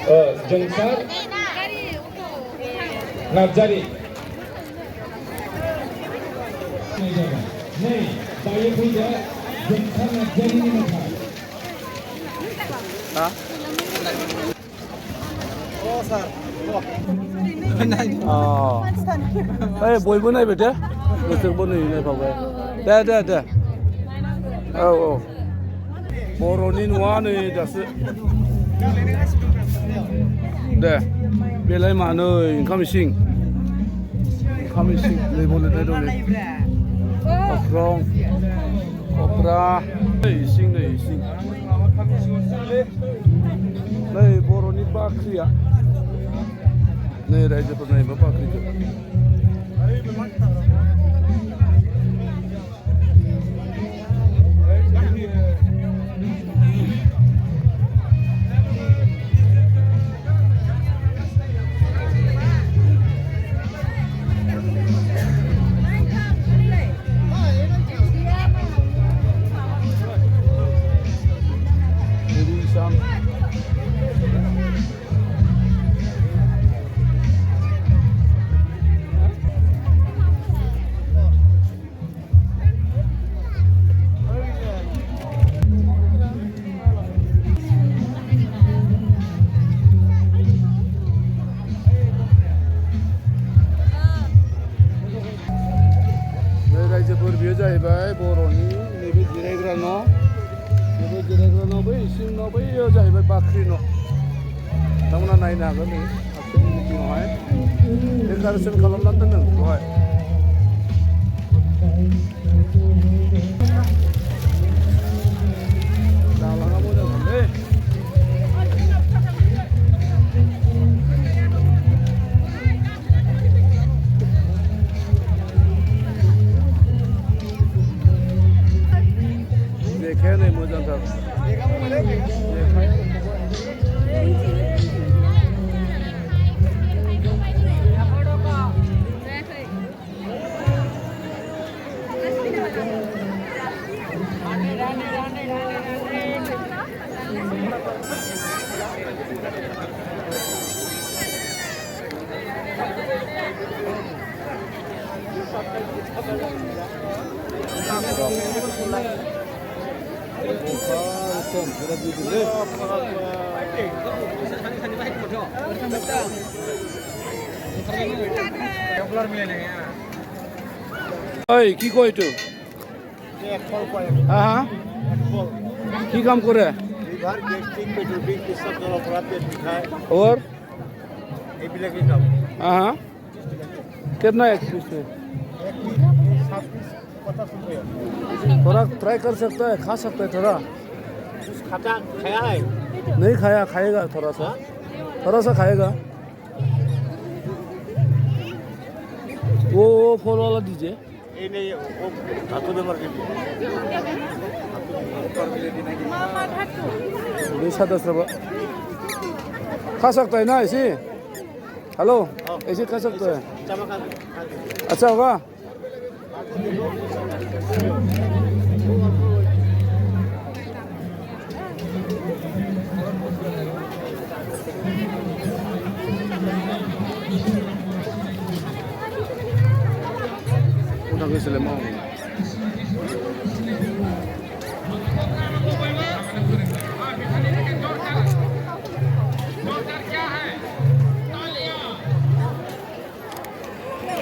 जोंसार नार्जारि नै दायो फैदो जोंसार नार्जारिनि मेथाइ ओइ बयबो नायबाय दे नोंसोरबो नै नायफाबाय दे औ बर'नि न'आ नै दासो दे बेलाय मा नै ओंखाम इसिं नै बलिनाय दं नै अख्रं क'क्रा इसिं नै बर'नि बाख्रिया नै रायजोफोर नायबा बाख्रिखौ रायजोफोर बेयो जाहैबाय बर'नि नैबे जिरायग्रा न' बै इसिं न' बैयाव जाहैबाय बाख्रि न' नोंथांमोना नायनो हागोन नै खाथिनि बिथिङावहाय डेक'रेसन खालामनानै दोनदों बेवहाय दालाङा मोजांलै लेखाया नै मोजांथार ওই কি কয় তো হ্যাঁ কি কাম করে और हाँ कितना एक पीस में थोड़ा ट्राई कर सकता है खा सकता है थोड़ा खाया है नहीं खाया खाएगा थोड़ा सा खाएगा वो फल वाला दीजिए नहीं वो हाथों में मर गई खा सकता है ना ऐसे हेलो ऐसे खा सकता है अच्छा होगा udah bisa lemong